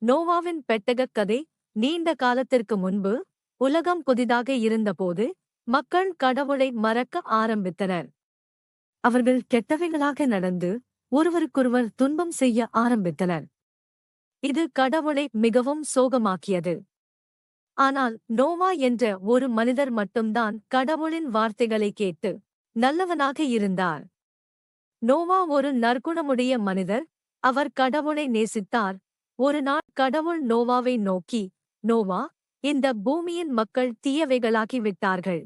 நோவாவின் பெட்டகக் கதை. நீண்ட காலத்திற்கு முன்பு உலகம் புதிதாக இருந்தபோது மக்கள் கடவுளை மறக்க ஆரம்பித்தனர். அவர்கள் கெட்டவைகளாக நடந்து ஒருவருக்கொருவர் துன்பம் செய்ய ஆரம்பித்தனர். இது கடவுளை மிகவும் சோகமாக்கியது. ஆனால் நோவா என்ற ஒரு மனிதர் மட்டும்தான் கடவுளின் வார்த்தைகளை கேட்டு நல்லவனாக இருந்தார். நோவா ஒரு நற்குணமுடைய மனிதர். அவர் கடவுளை நேசித்தார். ஒரு நாள் கடவுள் நோவாவை நோக்கி, நோவா, இந்த பூமியின் மக்கள் தீயவைகளாகி விட்டார்கள்.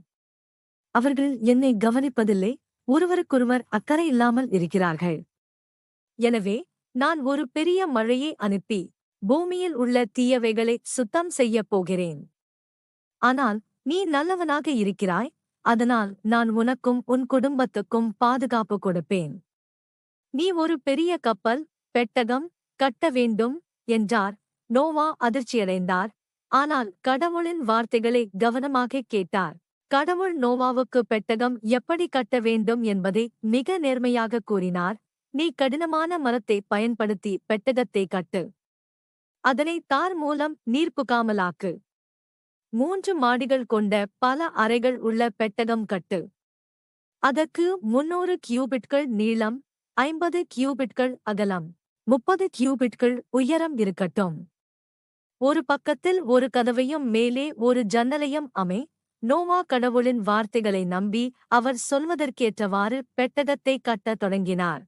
அவர்கள் என்னை கவனிப்பதில்லை, ஒருவருக்கொருவர் அக்கறை இல்லாமல் இருக்கிறார்கள். எனவே நான் ஒரு பெரிய மழையை அனுப்பி பூமியில் உள்ள தீயவைகளை சுத்தம் செய்யப் போகிறேன். ஆனால் நீ நல்லவனாக இருக்கிறாய், அதனால் நான் உனக்கும் உன் குடும்பத்துக்கும் பாதுகாப்பு கொடுப்பேன். நீ ஒரு பெரிய கப்பல், பெட்டகம் கட்ட வேண்டும் என்றார். நோவா அதிர்ச்சியடைந்தார். ஆனால் கடவுளின் வார்த்தைகளை கவனமாகக் கேட்டார். கடவுள் நோவாவுக்கு பெட்டகம் எப்படி கட்ட வேண்டும் என்பதை மிக நேர்மையாக கூறினார். நீ கடினமான மரத்தை பயன்படுத்தி பெட்டகத்தை கட்டு. அதனை தார் மூலம் நீர் புகாமலாக்கு. 3 மாடிகள் கொண்ட பல அறைகள் உள்ள பெட்டகம் கட்டு. அதற்கு 300 கியூபிட்கள் நீளம், 50 கியூபிட்கள் அகலம், 30 கியூபிட்கள் உயரம் இருக்கட்டும். ஒரு பக்கத்தில் ஒரு கதவையும் மேலே ஒரு ஜன்னலையும் அமை. நோவா கடவுளின் வார்த்தைகளை நம்பி அவர் சொல்வதற்கேற்றவாறு பெட்டகத்தை கட்டத் தொடங்கினார்.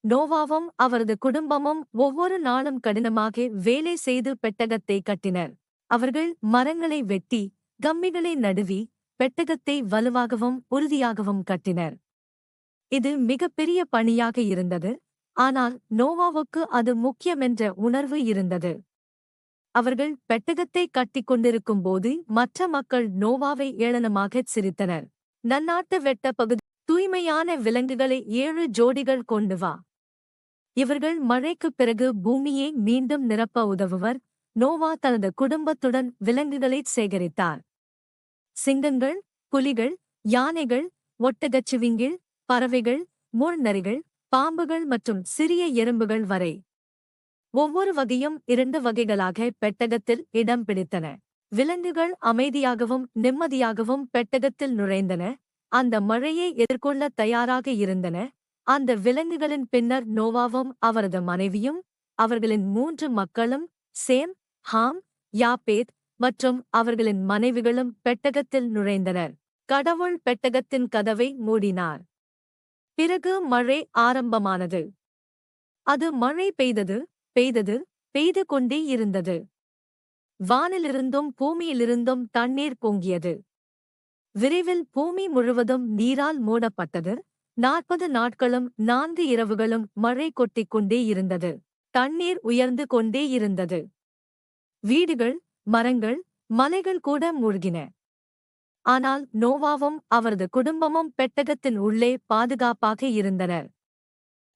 நோவாவும் அவரது குடும்பமும் ஒவ்வொரு நாளும் கடினமாக வேலை செய்து பெட்டகத்தை கட்டினர். அவர்கள் மரங்களை வெட்டி, கம்பிகளை நடுவி, பெட்டகத்தை வலுவாகவும் உறுதியாகவும் கட்டினர். இது மிகப்பெரிய பணியாக இருந்தது. ஆனால் நோவாவுக்கு அது முக்கியமென்ற உணர்வு இருந்தது. அவர்கள் பெட்டகத்தை கட்டிக் கொண்டிருக்கும்போது மற்ற மக்கள் நோவாவை ஏளனமாகச் சிரித்தனர். நன்னாட்டு வெட்ட பகுதி, தூய்மையான விலங்குகளை 7 ஜோடிகள் கொண்டு வா. இவர்கள் மழைக்குப் பிறகு பூமியை மீண்டும் நிரப்ப உதவுவர். நோவா தனது குடும்பத்துடன் விலங்குகளைச் சேகரித்தார். சிங்கங்கள், புலிகள், யானைகள், ஒட்டகச்சிவிங்கிள், பறவைகள், முள்நரிகள், பாம்புகள் மற்றும் சிறிய எறும்புகள் வரை ஒவ்வொரு வகையும் 2 வகைகளாக பெட்டகத்தில் இடம் பிடித்தன. விலங்குகள் அமைதியாகவும் நிம்மதியாகவும் பெட்டகத்தில் நுழைந்தன. அந்த மழையை எதிர்கொள்ள தயாராக இருந்தன. அந்த விலங்குகளின் பின்னர் நோவாவும் அவரது மனைவியும் அவர்களின் 3 மக்களும் சேம், ஹாம், யாப்பேத் மற்றும் அவர்களின் மனைவிகளும் பெட்டகத்தில் நுழைந்தனர். கடவுள் பெட்டகத்தின் கதவை மூடினார். பிறகு மழை ஆரம்பமானது. அது மழை பெய்தது, பெய்தது, பெய்து கொண்டே இருந்தது. வானிலிருந்தும் பூமியிலிருந்தும் தண்ணீர் பொங்கியது. விரைவில் பூமி முழுவதும் நீரால் மூடப்பட்டது. 40 நாட்களும் 4 இரவுகளும் மழை கொட்டிக் கொண்டே இருந்தது. தண்ணீர் உயர்ந்து கொண்டே இருந்தது. வீடுகள், மரங்கள், மலைகள் கூட மூழ்கின. ஆனால் நோவாவும் அவரது குடும்பமும் பெட்டகத்தின் உள்ளே பாதுகாப்பாக இருந்தனர்.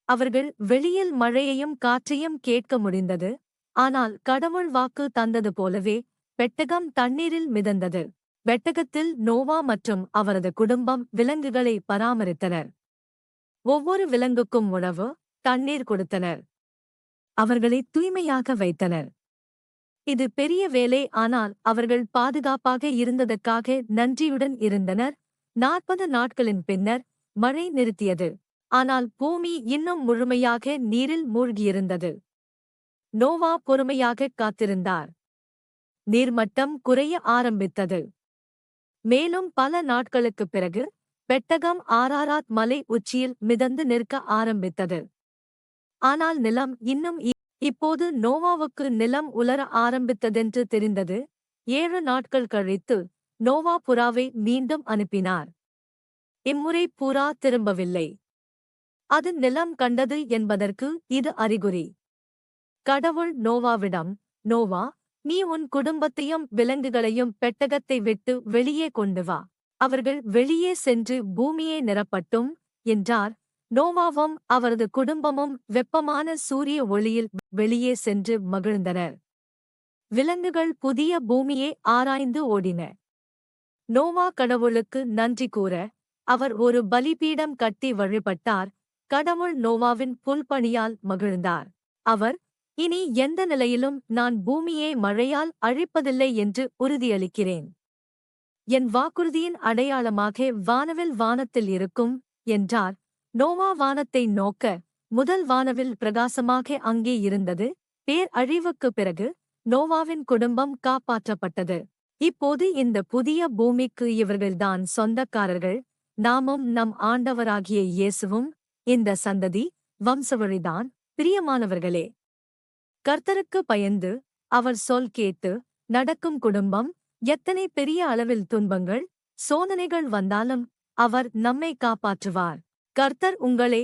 அவர்கள் வெளியில் மழையையும் காற்றையும் கேட்க முடிந்தது. ஆனால் கடவுள் வாக்கு தந்தது போலவே பெட்டகம் தண்ணீரில் மிதந்தது. பெட்டகத்தில் நோவா மற்றும் அவரது குடும்பம் விலங்குகளை பராமரித்தனர். ஒவ்வொரு விலங்குக்கும் உணவு, தண்ணீர் கொடுத்தனர். அவர்களை தூய்மையாக வைத்தனர். இது பெரிய வேலை. ஆனால் அவர்கள் பாதுகாப்பாக இருந்ததற்காக நன்றியுடன் இருந்தனர். 40 நாட்களின் பின்னர் மழை நிறுத்தியது. ஆனால் பூமி இன்னும் முழுமையாக நீரில் மூழ்கியிருந்தது. நோவா பொறுமையாகக் காத்திருந்தார். நீர்மட்டம் குறைய ஆரம்பித்தது. மேலும் பல நாட்களுக்குப் பிறகு பெட்டகம் ஆராராத் மலை உச்சியில் மிதந்து நிற்க ஆரம்பித்தது. ஆனால் நிலம் இன்னும் இப்போது நோவாவுக்கு நிலம் உலர ஆரம்பித்ததென்று தெரிந்தது. 7 நாட்கள் கழித்து நோவா புறாவை மீண்டும் அனுப்பினார். இம்முறை புறா திரும்பவில்லை. அது நிலம் கண்டது என்பதற்கு இது அறிகுறி. கடவுள் நோவாவிடம், நோவா, நீ உன் குடும்பத்தையும் விலங்குகளையும் பெட்டகத்தை விட்டு வெளியே கொண்டு வா. அவர்கள் வெளியே சென்று பூமியை நிரப்பட்டும் என்றார். நோவாவும் அவரது குடும்பமும் வெப்பமான சூரிய ஒளியில் வெளியே சென்று மகிழ்ந்தனர். விலங்குகள் புதிய பூமியை ஆராய்ந்து ஓடின. நோவா கடவுளுக்கு நன்றி கூற அவர் ஒரு பலிபீடம் கட்டி வழிபட்டார். கடவுள் நோவாவின் புல்பணியால் மகிழ்ந்தார். அவர் இனி எந்த நிலையிலும் நான் பூமியை மழையால் அழிப்பதில்லை என்று உறுதியளிக்கிறேன். என் வாக்குறுதியின் அடையாளமாக வானவில் வானத்தில் இருக்கும் என்றார். நோவா வானத்தை நோக்க முதல் வானவில் பிரகாசமாக அங்கே இருந்தது. பேரழிவுக்குப் பிறகு நோவாவின் குடும்பம் காப்பாற்றப்பட்டது. இப்போது இந்த புதிய பூமிக்கு இவர்கள்தான் சொந்தக்காரர்கள். நாமும் நம் ஆண்டவராகிய இயேசுவும் இந்த சந்ததி வம்சவழிதான். பிரியமானவர்களே, கர்த்தருக்கு பயந்து அவர் சொல் கேட்டு நடக்கும் குடும்பம் எத்தனை பெரிய அளவில் துன்பங்கள் சோதனைகள் வந்தாலும் அவர் நம்மை காப்பாற்றுவார். கர்த்தர் உங்களை